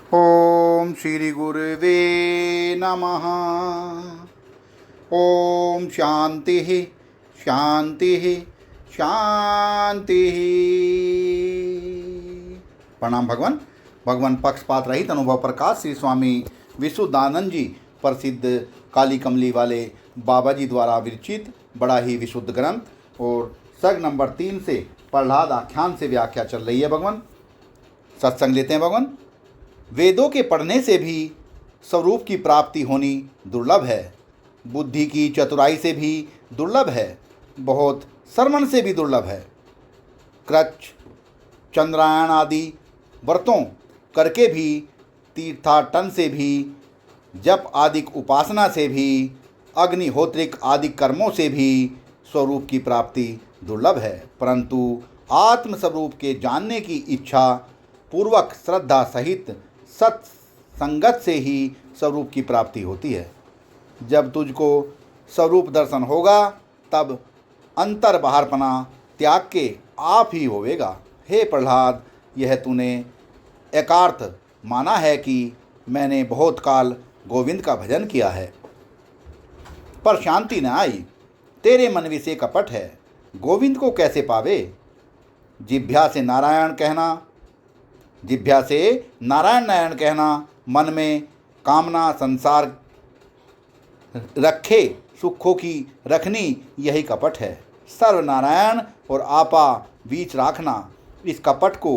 ओम श्री गुरुवे नमः। ओम शांति शांति शांति। प्रणाम भगवान। भगवान पक्षपात रहित अनुभव प्रकाश श्री स्वामी विशुद्धानंद जी प्रसिद्ध काली कमली वाले बाबा जी द्वारा विरचित बड़ा ही विशुद्ध ग्रंथ और सर्ग नंबर 3 से प्रहलाद आख्यान से व्याख्या चल रही है। भगवान सत्संग लेते हैं। भगवान वेदों के पढ़ने से भी स्वरूप की प्राप्ति होनी दुर्लभ है, बुद्धि की चतुराई से भी दुर्लभ है, बहुत श्रवण से भी दुर्लभ है। कृच्छ चंद्रायण आदि व्रतों करके भी, तीर्थाटन से भी, जप आदिक उपासना से भी, अग्निहोत्रिक आदि कर्मों से भी स्वरूप की प्राप्ति दुर्लभ है। परंतु आत्मस्वरूप के जानने की इच्छा पूर्वक श्रद्धा सहित सत्संगत से ही स्वरूप की प्राप्ति होती है। जब तुझको स्वरूप दर्शन होगा तब अंतर बाहरपना त्याग के आप ही होवेगा। हे प्रहलाद, यह तूने एकार्थ माना है कि मैंने बहुत काल गोविंद का भजन किया है पर शांति न आई। तेरे मन विषय कपट है, गोविंद को कैसे पावे? जिह्वा से नारायण नारायण कहना, मन में कामना संसार रखे सुखों की रखनी, यही कपट है। सर्व नारायण और आपा बीच राखना, इस कपट को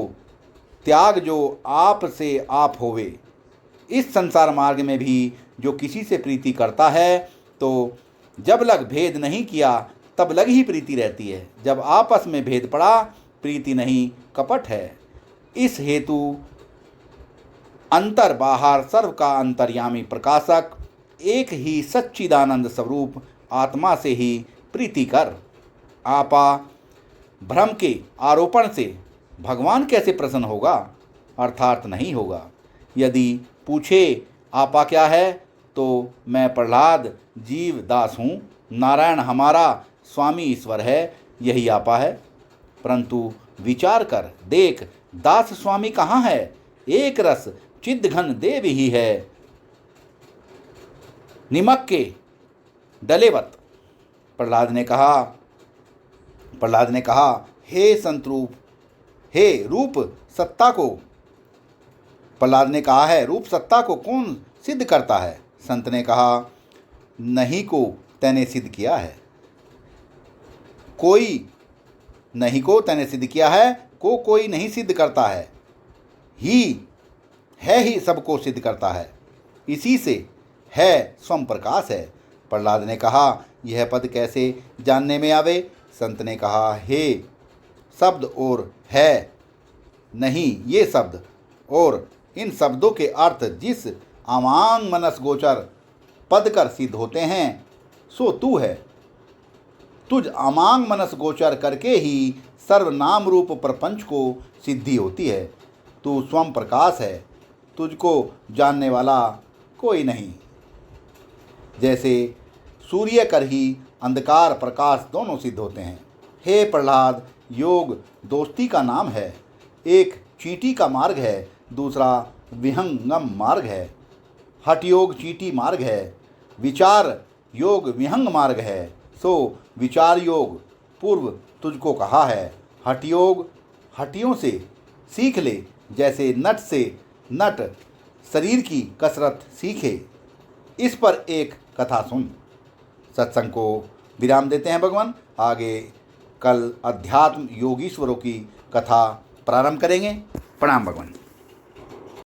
त्याग जो आप से आप होवे। इस संसार मार्ग में भी जो किसी से प्रीति करता है तो जब लग भेद नहीं किया तब लग ही प्रीति रहती है। जब आपस में भेद पड़ा प्रीति नहीं, कपट है। इस हेतु अंतर बाहर सर्व का अंतर्यामी प्रकाशक एक ही सच्चिदानंद स्वरूप आत्मा से ही प्रीति कर। आपा भ्रम के आरोपण से भगवान कैसे प्रसन्न होगा? अर्थात नहीं होगा। यदि पूछे आपा क्या है तो मैं प्रहलाद जीव दास हूँ, नारायण हमारा स्वामी ईश्वर है, यही आपा है। परंतु विचार कर देख, दास स्वामी कहाँ है? एक रस चिद्ध घन देव ही है, निमक के डलेवत। प्रहलाद ने कहा हे संतरूप, हे रूप सत्ता को। प्रहलाद ने कहा है रूप सत्ता को कौन सिद्ध करता है? संत ने कहा नहीं को तैने सिद्ध किया है। कोई नहीं को तैने सिद्ध किया है, को कोई नहीं सिद्ध करता है, ही सबको सिद्ध करता है, इसी से है स्वयं प्रकाश है। प्रहलाद ने कहा यह पद कैसे जानने में आवे? संत ने कहा हे शब्द और है नहीं ये शब्द और इन शब्दों के अर्थ जिस अमांग मनस गोचर पद कर सिद्ध होते हैं सो तू है। तुझ अमांग मनस गोचर करके ही सर्वनाम रूप प्रपंच को सिद्धि होती है। तू स्वयं प्रकाश है, तुझको जानने वाला कोई नहीं। जैसे सूर्य कर ही अंधकार प्रकाश दोनों सिद्ध होते हैं। हे प्रहलाद, योग दोस्ती का नाम है। एक चींटी का मार्ग है, दूसरा विहंगम मार्ग है। हठ योग चींटी मार्ग है, विचार योग विहंग मार्ग है। सो विचार योग पूर्व तुझको कहा है। हठ योग हटियों से सीख ले, जैसे नट से नट शरीर की कसरत सीखे। इस पर एक कथा सुन। सत्संग को विराम देते हैं भगवान। आगे कल अध्यात्म योगीश्वरों की कथा प्रारंभ करेंगे। प्रणाम भगवान।